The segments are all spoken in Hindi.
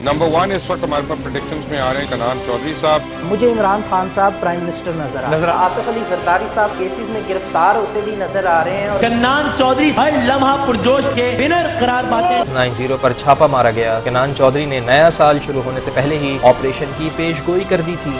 नंबर 1 इस वक्त हमारे पास प्रेडिक्शंस में आ रहे हैं कनान चौधरी साहब। मुझे इमरान खान साहब प्राइम मिनिस्टर नजर आसिफ अली जरदारी साहब केसेस में गिरफ्तार होते भी नजर आ रहे हैं और कन्नान चौधरी हर लम्हा पुरजोश के विनर करार पाते 90 पर छापा मारा गया। कन्नान चौधरी ने नया साल शुरू होने से पहले ही ऑपरेशन की पेशगोई कर दी थी।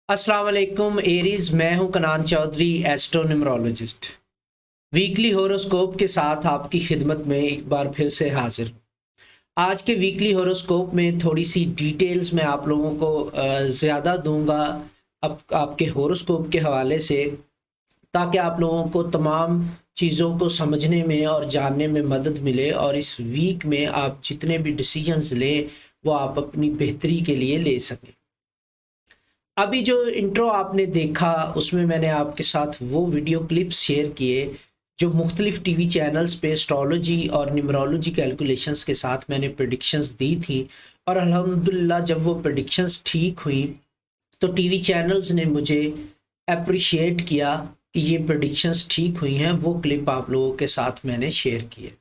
अस्सलाम वालेकुम एरीज, मैं हूं कनान चौधरी, एस्ट्रोन्यूमरोलॉजिस्ट। वीकली होरोस्कोप के साथ आपकी खिदमत में एक बार फिर से हाजिर हूं। आज के वीकली होरोस्कोप में थोड़ी सी डिटेल्स मैं आप लोगों को ज़्यादा दूंगा आपके होरोस्कोप के हवाले से, ताकि आप लोगों को तमाम चीज़ों को समझने में और जानने में मदद मिले और इस वीक में आप जितने भी डिसीजंस लें वो आप अपनी बेहतरी के लिए ले सकें। अभी जो इंट्रो आपने देखा उसमें मैंने आपके साथ वो वीडियो क्लिप्स शेयर किए जो मुख्तलिफ टीवी चैनल्स पे एस्ट्रोलॉजी और न्यूमरोलॉजी कैलकुलेशंस के साथ मैंने प्रेडिक्शंस दी थी, और अल्हम्दुलिल्लाह जब वो प्रेडिक्शंस ठीक हुई तो टीवी चैनल्स ने मुझे अप्रिशिएट किया कि ये प्रेडिक्शंस ठीक हुई हैं। वो क्लिप आप लोगों के साथ मैंने शेयर किए।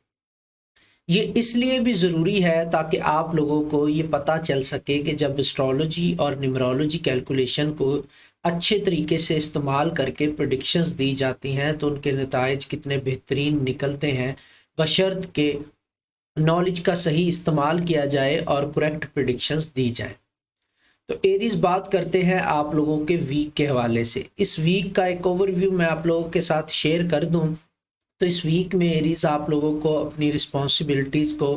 ये इसलिए भी ज़रूरी है ताकि आप लोगों को ये पता चल सके कि जब एस्ट्रोलॉजी और न्यूमरोलॉजी कैलकुलेशन को अच्छे तरीके से इस्तेमाल करके प्रेडिक्शंस दी जाती हैं तो उनके नताइज कितने बेहतरीन निकलते हैं, बशर्त के नॉलेज का सही इस्तेमाल किया जाए और करेक्ट प्रेडिक्शंस दी जाएं। तो एरीज बात करते हैं आप लोगों के वीक के हवाले से। इस वीक का एक ओवरव्यू मैं आप लोगों के साथ शेयर कर दूं तो इस वीक में एरीज आप लोगों को अपनी रिस्पॉन्सिबिलिटीज़ को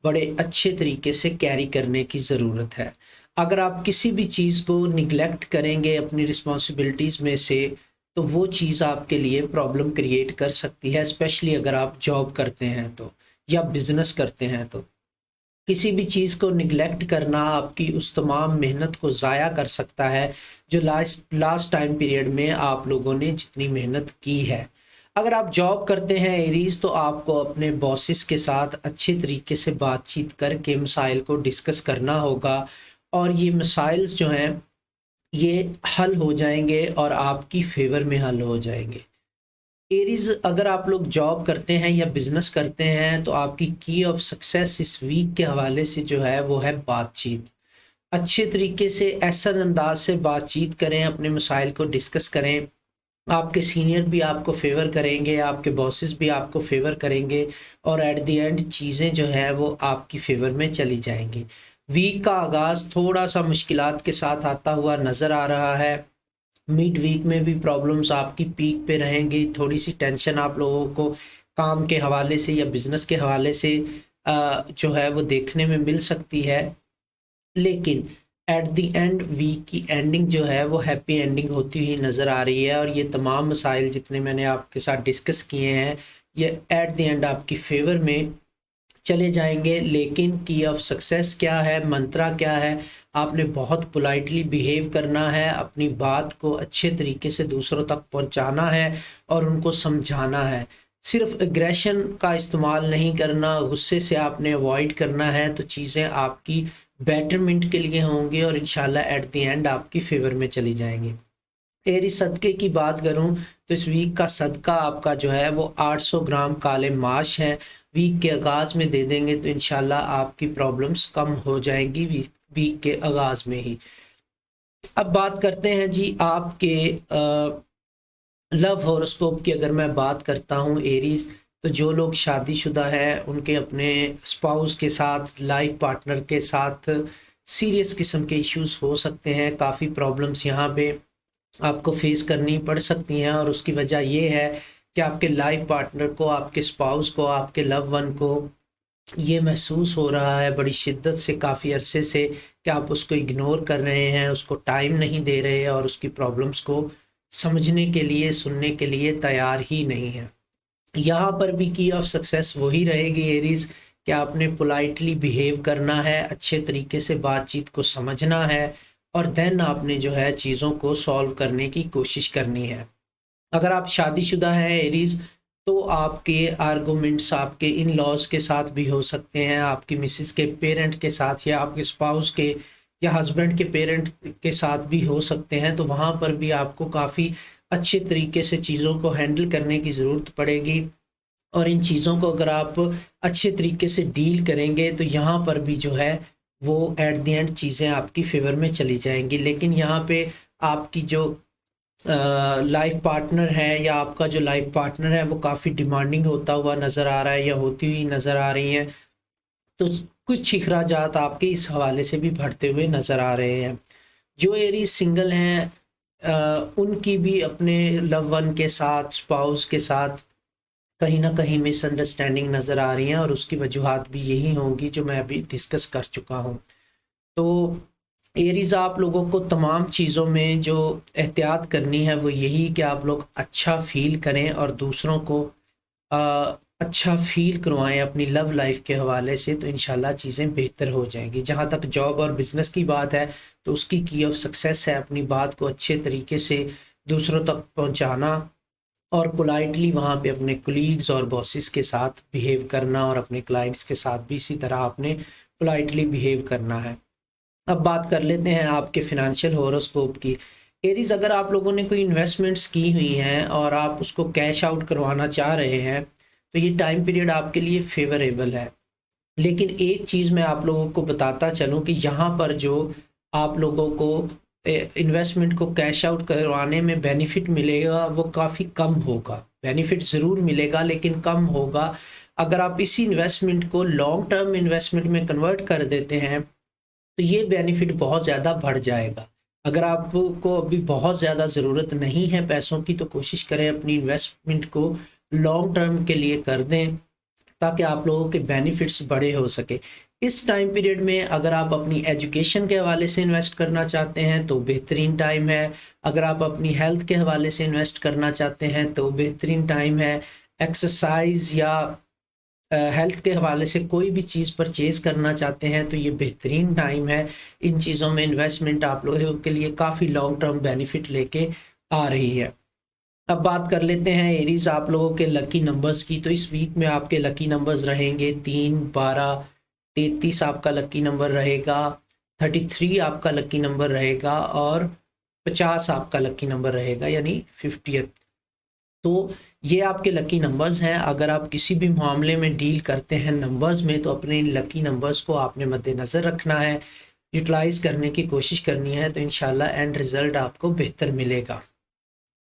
बड़े अच्छे तरीके से कैरी करने की ज़रूरत है। अगर आप किसी भी चीज़ को निगलेक्ट करेंगे अपनी रिस्पॉन्सिबिलिटीज़ में से तो वो चीज़ आपके लिए प्रॉब्लम क्रिएट कर सकती है, स्पेशली अगर आप जॉब करते हैं तो या बिज़नेस करते हैं तो। किसी भी चीज़ को निगलेक्ट करना आपकी उस तमाम मेहनत को ज़ाया कर सकता है जो लास्ट टाइम पीरियड में आप लोगों ने जितनी मेहनत की है। अगर आप जॉब करते हैं एरीज तो आपको अपने बॉसेस के साथ अच्छे तरीके से बातचीत करके मसाइल को डिस्कस करना होगा और ये मसाइल जो हैं ये हल हो जाएंगे और आपकी फेवर में हल हो जाएंगे। एरीज अगर आप लोग जॉब करते हैं या बिज़नेस करते हैं तो आपकी की ऑफ सक्सेस इस वीक के हवाले से जो है वो है बातचीत। अच्छे तरीके से ऐसा अंदाज से बातचीत करें, अपने मसाइल को डिस्कस करें। आपके सीनियर भी आपको फेवर करेंगे, आपके बॉसेस भी आपको फेवर करेंगे और एट द एंड चीज़ें जो है वो आपकी फेवर में चली जाएंगी। वीक का आगाज़ थोड़ा सा मुश्किलात के साथ आता हुआ नज़र आ रहा है। मिड वीक में भी प्रॉब्लम्स आपकी पीक पे रहेंगी। थोड़ी सी टेंशन आप लोगों को काम के हवाले से या बिज़नेस के हवाले से जो है वो देखने में मिल सकती है, लेकिन एट द एंड वीक की एंडिंग जो है वो हैप्पी एंडिंग होती हुई नज़र आ रही है। और ये तमाम मसाइल जितने मैंने आपके साथ डिस्कस किए हैं ये एट द एंड आपकी फेवर में चले जाएंगे। लेकिन की ऑफ सक्सेस क्या है, मंत्रा क्या है, आपने बहुत पोलाइटली बिहेव करना है, अपनी बात को अच्छे तरीके से दूसरों तक पहुंचाना है और उनको समझाना है। सिर्फ एग्रेशन का इस्तेमाल नहीं करना, गुस्से से आपने अवॉइड करना है तो चीज़ें आपकी बेटरमेंट के लिए होंगी और इंशाल्लाह एट द एंड आपकी फेवर में चली जाएंगी। एरी सदक़े की बात करूं तो इस वीक का सदका आपका जो है वो 800 ग्राम काले माश है। वीक के आगाज़ में दे देंगे तो इंशाल्लाह आपकी प्रॉब्लम्स कम हो जाएंगी वीक के आगाज़ में ही। अब बात करते हैं जी आपके लव हॉरोस्कोप की। अगर मैं बात करता हूं एरीज तो जो लोग शादीशुदा हैं उनके अपने स्पाउस के साथ, लाइफ पार्टनर के साथ सीरियस किस्म के इश्यूज हो सकते हैं। काफ़ी प्रॉब्लम्स यहाँ पे आपको फेस करनी पड़ सकती हैं और उसकी वजह ये है कि आपके लाइफ पार्टनर को, आपके स्पाउस को, आपके लव वन को ये महसूस हो रहा है बड़ी शिद्दत से काफ़ी अरसे से कि आप उसको इग्नोर कर रहे हैं, उसको टाइम नहीं दे रहे और उसकी प्रॉब्लम्स को समझने के लिए, सुनने के लिए तैयार ही नहीं है। यहाँ पर भी की ऑफ सक्सेस वही रहेगी एरीज कि आपने पोलाइटली बिहेव करना है, अच्छे तरीके से बातचीत को समझना है और देन आपने जो है चीज़ों को सॉल्व करने की कोशिश करनी है। अगर आप शादीशुदा हैं एरीज तो आपके आर्गूमेंट्स आपके इन लॉज के साथ भी हो सकते हैं, आपकी मिसेस के पेरेंट के साथ या आपके स्पाउस के या हस्बैंड के पेरेंट के साथ भी हो सकते हैं। तो वहाँ पर भी आपको काफ़ी अच्छे तरीके से चीज़ों को हैंडल करने की ज़रूरत पड़ेगी, और इन चीज़ों को अगर आप अच्छे तरीके से डील करेंगे तो यहाँ पर भी जो है वो एट द एंड चीज़ें आपकी फेवर में चली जाएंगी। लेकिन यहाँ पे आपकी जो लाइफ पार्टनर है या आपका जो लाइफ पार्टनर है वो काफ़ी डिमांडिंग होता हुआ नज़र आ रहा है या होती हुई नज़र आ रही हैं, तो कुछ अखराजात आपके इस हवाले से भी बढ़ते हुए नज़र आ रहे हैं। जो एरीज सिंगल हैं उनकी भी अपने लव वन के साथ, स्पाउस के साथ कहीं ना कहीं मिसअंडरस्टैंडिंग नज़र आ रही हैं, और उसकी वजूहात भी यही होंगी जो मैं अभी डिस्कस कर चुका हूँ। तो एरीज आप लोगों को तमाम चीज़ों में जो एहतियात करनी है वो यही कि आप लोग अच्छा फील करें और दूसरों को अच्छा फील करवाएं अपनी लव लाइफ के हवाले से, तो इंशाल्लाह चीज़ें बेहतर हो जाएंगी। जहाँ तक जॉब और बिज़नेस की बात है तो उसकी की ऑफ सक्सेस है अपनी बात को अच्छे तरीके से दूसरों तक पहुँचाना और पोलाइटली वहाँ पे अपने कोलीग्स और बॉसेस के साथ बिहेव करना, और अपने क्लाइंट्स के साथ भी इसी तरह आपने पोलाइटली बिहेव करना है। अब बात कर लेते हैं आपके फिनंशियल हॉरोस्कोप की। एरीज, अगर आप लोगों ने कोई इन्वेस्टमेंट्स की हुई हैं और आप उसको कैश आउट करवाना चाह रहे हैं तो ये टाइम पीरियड आपके लिए फेवरेबल है। लेकिन एक चीज़ मैं आप लोगों को बताता चलूँ कि यहाँ पर जो आप लोगों को इन्वेस्टमेंट को कैश आउट करवाने में बेनिफिट मिलेगा वो काफ़ी कम होगा। बेनिफिट ज़रूर मिलेगा लेकिन कम होगा। अगर आप इसी इन्वेस्टमेंट को लॉन्ग टर्म इन्वेस्टमेंट में कन्वर्ट कर देते हैं तो ये बेनिफिट बहुत ज़्यादा बढ़ जाएगा। अगर आपको अभी बहुत ज़्यादा ज़रूरत नहीं है पैसों की तो कोशिश करें अपनी इन्वेस्टमेंट को लॉन्ग टर्म के लिए कर दें ताकि आप लोगों के बेनिफिट्स बड़े हो सके। इस टाइम पीरियड में अगर आप अपनी एजुकेशन के हवाले से इन्वेस्ट करना चाहते हैं तो बेहतरीन टाइम है। अगर आप अपनी हेल्थ के हवाले से इन्वेस्ट करना चाहते हैं तो बेहतरीन टाइम है। एक्सरसाइज या हेल्थ के हवाले से कोई भी चीज़ परचेज़ करना चाहते हैं तो ये बेहतरीन टाइम है। इन चीज़ों में इन्वेस्टमेंट आप लोगों के लिए काफ़ी लॉन्ग टर्म बेनिफिट लेके आ रही है। अब बात कर लेते हैं एरीज आप लोगों के लकी नंबर्स की। तो इस वीक में आपके लकी नंबर्स रहेंगे 3, 12, 33 आपका लकी नंबर रहेगा, 33 आपका लकी नंबर रहेगा और 50 आपका लकी नंबर रहेगा, यानी 50th। तो ये आपके लकी नंबर्स हैं। अगर आप किसी भी मामले में डील करते हैं नंबर्स में तो अपने लकी नंबर्स को आपने मद्देनज़र रखना है, यूटिलाइज़ करने की कोशिश करनी है, तो इंशाल्लाह एंड रिज़ल्ट आपको बेहतर मिलेगा।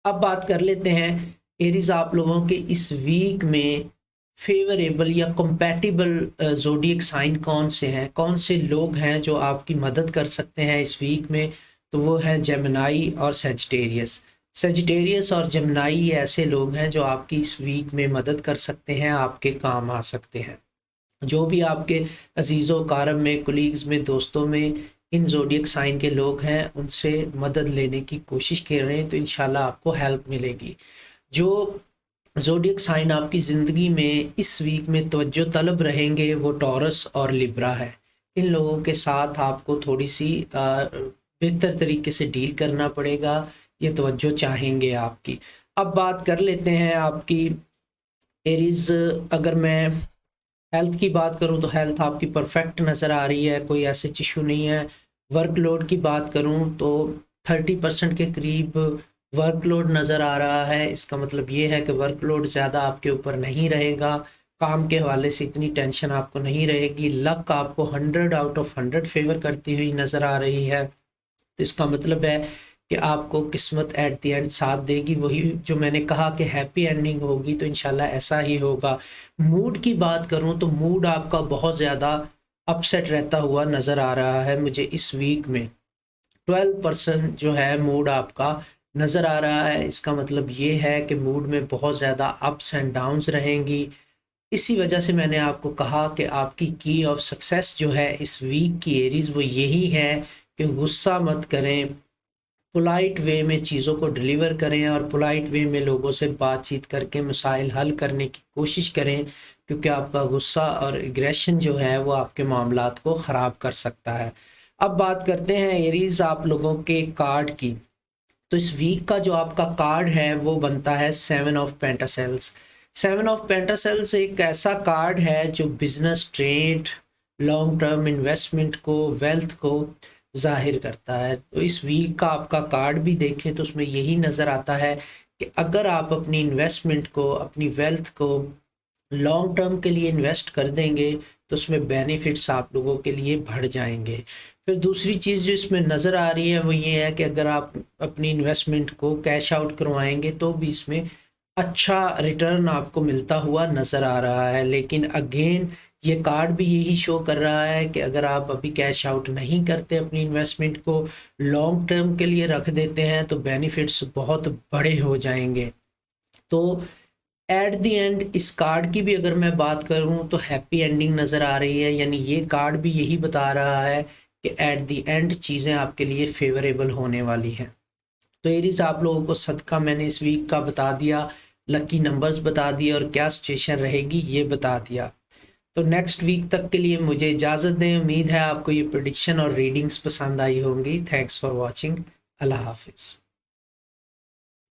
अब बात कर लेते हैं एरीज आप लोगों के इस वीक में फेवरेबल या कंपैटिबल ज़ोडिएक साइन कौन से हैं, कौन से लोग हैं जो आपकी मदद कर सकते हैं इस वीक में। तो वो हैं जेमिनाई और सेजिटेरियस। सेजिटेरियस और जेमिनाई ऐसे लोग हैं जो आपकी इस वीक में मदद कर सकते हैं, आपके काम आ सकते हैं। जो भी आपके अजीज़ों कारब में, कोलीग्स में, दोस्तों में इन ज़ोडिएक साइन के लोग हैं उनसे मदद लेने की कोशिश करें तो इंशाल्लाह आपको हेल्प मिलेगी। जो ज़ोडिएक साइन आपकी ज़िंदगी में इस वीक में तवज्जो तलब रहेंगे वो टॉरस और लिब्रा है। इन लोगों के साथ आपको थोड़ी सी बेहतर तरीके से डील करना पड़ेगा, ये तवज्जो चाहेंगे आपकी। अब बात कर लेते हैं आपकी एरीज। अगर मैं हेल्थ की बात करूं तो हेल्थ आपकी परफेक्ट नज़र आ रही है, कोई ऐसे इशू नहीं है। वर्कलोड की बात करूं तो 30% के करीब वर्कलोड नज़र आ रहा है। इसका मतलब ये है कि वर्कलोड ज़्यादा आपके ऊपर नहीं रहेगा, काम के हवाले से इतनी टेंशन आपको नहीं रहेगी। लक आपको 100 आउट ऑफ 100 फेवर करती हुई नज़र आ रही है। तो इसका मतलब है कि आपको किस्मत एट द एंड साथ देगी। वही जो मैंने कहा कि हैप्पी एंडिंग होगी तो इंशाल्लाह ऐसा ही होगा। मूड की बात करूं तो मूड आपका बहुत ज़्यादा अपसेट रहता हुआ नज़र आ रहा है मुझे इस वीक में। 12% जो है मूड आपका नज़र आ रहा है। इसका मतलब ये है कि मूड में बहुत ज़्यादा अप्स एंड डाउन्स रहेंगी। इसी वजह से मैंने आपको कहा कि आपकी की ऑफ सक्सेस जो है इस वीक की एरीज वो यही है कि गुस्सा मत करें, पोलाइट वे में चीज़ों को डिलीवर करें और पोलाइट वे में लोगों से बातचीत करके मसाइल हल करने की कोशिश करें, क्योंकि आपका गुस्सा और एग्रेशन जो है वो आपके मामलात को ख़राब कर सकता है। अब बात करते हैं एरीज आप लोगों के कार्ड की। तो इस वीक का जो आपका कार्ड है वो बनता है 7 ऑफ पेंटासेल्स। 7 ऑफ पेंटासेल्स एक ऐसा कार्ड है जो business, trade, long term investment को, वेल्थ को जाहिर करता है। तो इस वीक का आपका कार्ड भी देखें तो उसमें यही नज़र आता है कि अगर आप अपनी इन्वेस्टमेंट को, अपनी वेल्थ को लॉन्ग टर्म के लिए इन्वेस्ट कर देंगे तो उसमें बेनिफिट्स आप लोगों के लिए बढ़ जाएंगे। फिर दूसरी चीज़ जो इसमें नज़र आ रही है वो ये है कि अगर आप अपनी इन्वेस्टमेंट को कैश आउट करवाएंगे तो भी इसमें अच्छा रिटर्न आपको मिलता हुआ नज़र आ रहा है। लेकिन अगेन ये कार्ड भी यही शो कर रहा है कि अगर आप अभी कैश आउट नहीं करते, अपनी इन्वेस्टमेंट को लॉन्ग टर्म के लिए रख देते हैं तो बेनिफिट्स बहुत बड़े हो जाएंगे। तो एट द एंड इस कार्ड की भी अगर मैं बात करूं तो हैप्पी एंडिंग नज़र आ रही है, यानी ये कार्ड भी यही बता रहा है कि एट द एंड चीज़ें आपके लिए फेवरेबल होने वाली हैं। तो एरीज आप लोगों को सदका मैंने इस वीक का बता दिया, लकी नंबर्स बता दिए और क्या सिचुएशन रहेगी ये बता दिया। तो नेक्स्ट वीक तक के लिए मुझे इजाज़त दें। उम्मीद है आपको ये प्रेडिक्शन और रीडिंग्स पसंद आई होंगी। Thanks for watching. अल्लाह हाफिज़।